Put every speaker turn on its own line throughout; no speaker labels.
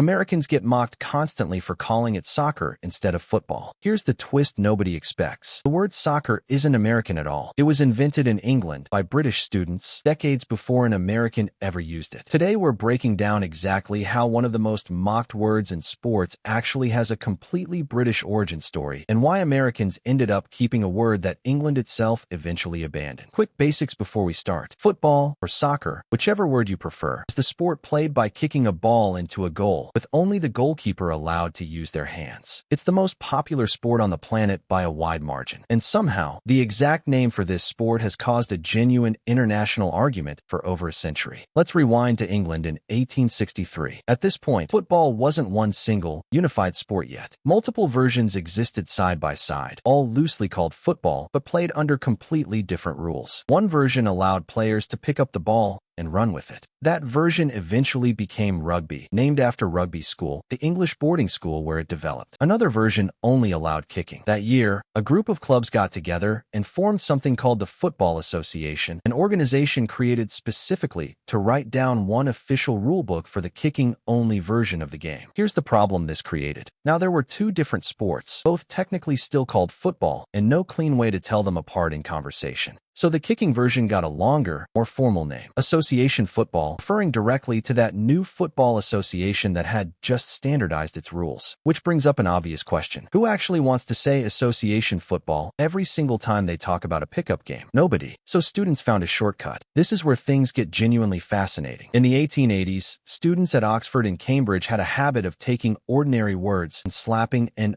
Americans get mocked constantly for calling it soccer instead of football. Here's the twist nobody expects. The word soccer isn't American at all. It was invented in England by British students decades before an American ever used it. Today we're breaking down exactly how one of the most mocked words in sports actually has a completely British origin story and why Americans ended up keeping a word that England itself eventually abandoned. Quick basics before we start. Football, or soccer, whichever word you prefer, is the sport played by kicking a ball into a goal, with only the goalkeeper allowed to use their hands. It's the most popular sport on the planet by a wide margin, and somehow, the exact name for this sport has caused a genuine international argument for over a century. Let's rewind to England in 1863. At this point, football wasn't one single, unified sport yet. Multiple versions existed side by side, all loosely called football, but played under completely different rules. One version allowed players to pick up the ball and run with it. That version eventually became rugby, named after Rugby School, the English boarding school where it developed. Another version only allowed kicking. That year, a group of clubs got together and formed something called the Football Association, an organization created specifically to write down one official rulebook for the kicking-only version of the game. Here's the problem this created. Now, there were two different sports, both technically still called football, and no clean way to tell them apart in conversation. So the kicking version got a longer, more formal name, Association Football, referring directly to that new football association that had just standardized its rules. Which brings up an obvious question. Who actually wants to say Association Football every single time they talk about a pickup game? Nobody. So students found a shortcut. This is where things get genuinely fascinating. In the 1880s, students at Oxford and Cambridge had a habit of taking ordinary words and slapping an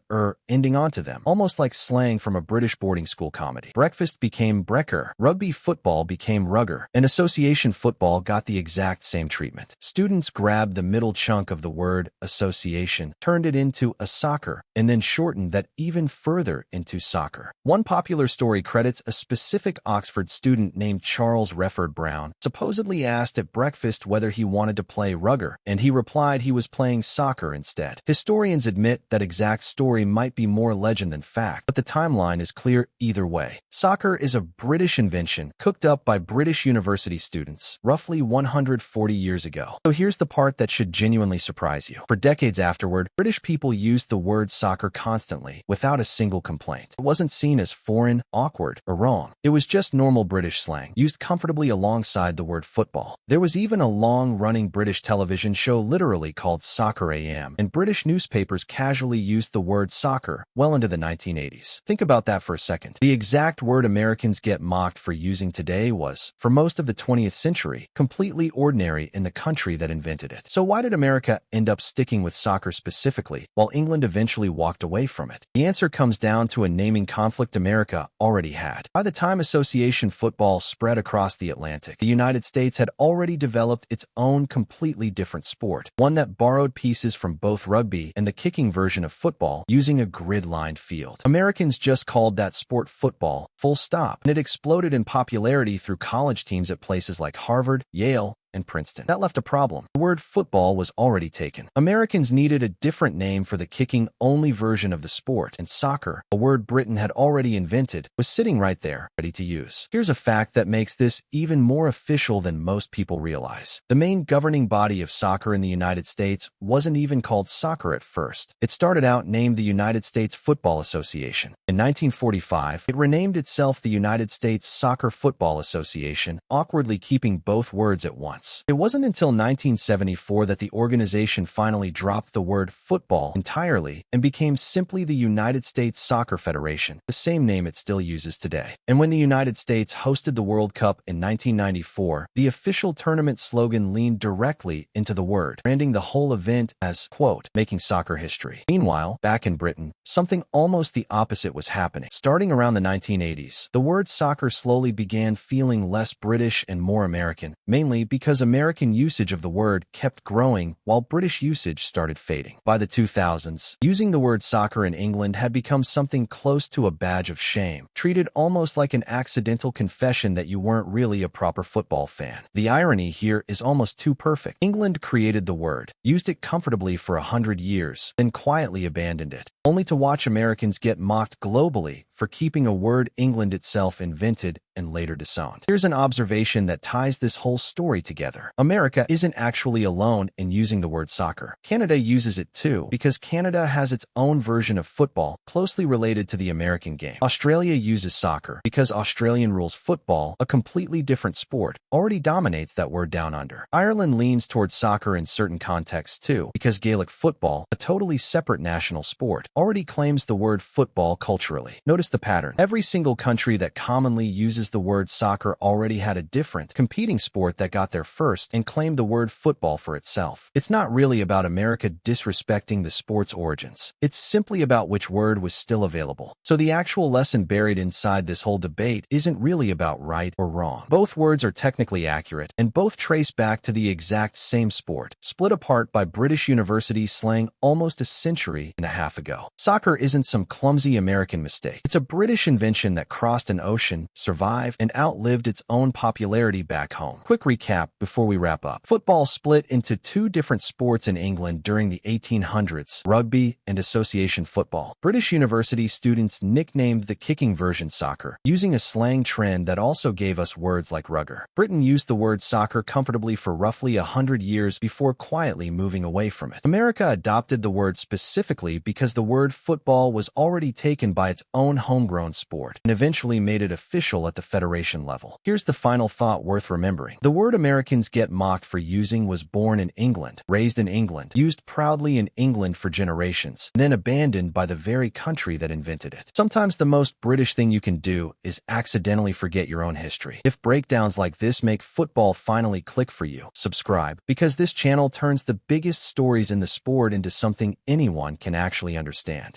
ending onto them, almost like slang from a British boarding school comedy. Breakfast became brekker. Rugby football became rugger, and association football got the exact same treatment. Students grabbed the middle chunk of the word association, turned it into a soccer, and then shortened that even further into soccer. One popular story credits a specific Oxford student named Charles Refford Brown, supposedly asked at breakfast whether he wanted to play rugger, and he replied he was playing soccer instead. Historians admit that exact story might be more legend than fact, but the timeline is clear either way. Soccer is a British invention cooked up by British university students roughly 140 years ago. So here's the part that should genuinely surprise you. For decades afterward, British people used the word soccer constantly without a single complaint. It wasn't seen as foreign, awkward, or wrong. It was just normal British slang, used comfortably alongside the word football. There was even a long-running British television show literally called Soccer AM, and British newspapers casually used the word soccer well into the 1980s. Think about that for a second. The exact word Americans get mocked for using today was, for most of the 20th century, completely ordinary in the country that invented it. So why did America end up sticking with soccer specifically, while England eventually walked away from it? The answer comes down to a naming conflict America already had. By the time association football spread across the Atlantic, the United States had already developed its own completely different sport, one that borrowed pieces from both rugby and the kicking version of football using a grid-lined field. Americans just called that sport football, full stop, and it exploded in popularity through college teams at places like Harvard, Yale, and Princeton. That left a problem. The word football was already taken. Americans needed a different name for the kicking-only version of the sport, and soccer, a word Britain had already invented, was sitting right there, ready to use. Here's a fact that makes this even more official than most people realize. The main governing body of soccer in the United States wasn't even called soccer at first. It started out named the United States Football Association. In 1945, it renamed itself the United States Soccer Football Association, awkwardly keeping both words at once. It wasn't until 1974 that the organization finally dropped the word football entirely and became simply the United States Soccer Federation, the same name it still uses today. And when the United States hosted the World Cup in 1994, the official tournament slogan leaned directly into the word, branding the whole event as, quote, making soccer history. Meanwhile, back in Britain, something almost the opposite was happening. Starting around the 1980s, the word soccer slowly began feeling less British and more American, mainly because American usage of the word kept growing while British usage started fading. By the 2000s, using the word soccer in England had become something close to a badge of shame, treated almost like an accidental confession that you weren't really a proper football fan. The irony here is almost too perfect. England created the word, used it comfortably for 100 years, then quietly abandoned it, only to watch Americans get mocked globally for for keeping a word England itself invented and later disowned. Here's an observation that ties this whole story together. America isn't actually alone in using the word soccer. Canada uses it too, because Canada has its own version of football closely related to the American game. Australia uses soccer because Australian rules football, a completely different sport, already dominates that word down under. Ireland leans towards soccer in certain contexts too, because Gaelic football, a totally separate national sport, already claims the word football culturally. Notice the pattern. Every single country that commonly uses the word soccer already had a different, competing sport that got there first and claimed the word football for itself. It's not really about America disrespecting the sport's origins. It's simply about which word was still available. So the actual lesson buried inside this whole debate isn't really about right or wrong. Both words are technically accurate, and both trace back to the exact same sport, split apart by British university slang almost a century and a half ago. Soccer isn't some clumsy American mistake. It's a British invention that crossed an ocean, survived, and outlived its own popularity back home. Quick recap before we wrap up. Football split into two different sports in England during the 1800s, rugby and association football. British university students nicknamed the kicking version soccer, using a slang trend that also gave us words like rugger. Britain used the word soccer comfortably for roughly 100 years before quietly moving away from it. America adopted the word specifically because the word football was already taken by its own homegrown sport and eventually made it official at the federation level. Here's the final thought worth remembering. The word Americans get mocked for using was born in England, raised in England, used proudly in England for generations, then abandoned by the very country that invented it. Sometimes the most British thing you can do is accidentally forget your own history. If breakdowns like this make football finally click for you, subscribe, because this channel turns the biggest stories in the sport into something anyone can actually understand.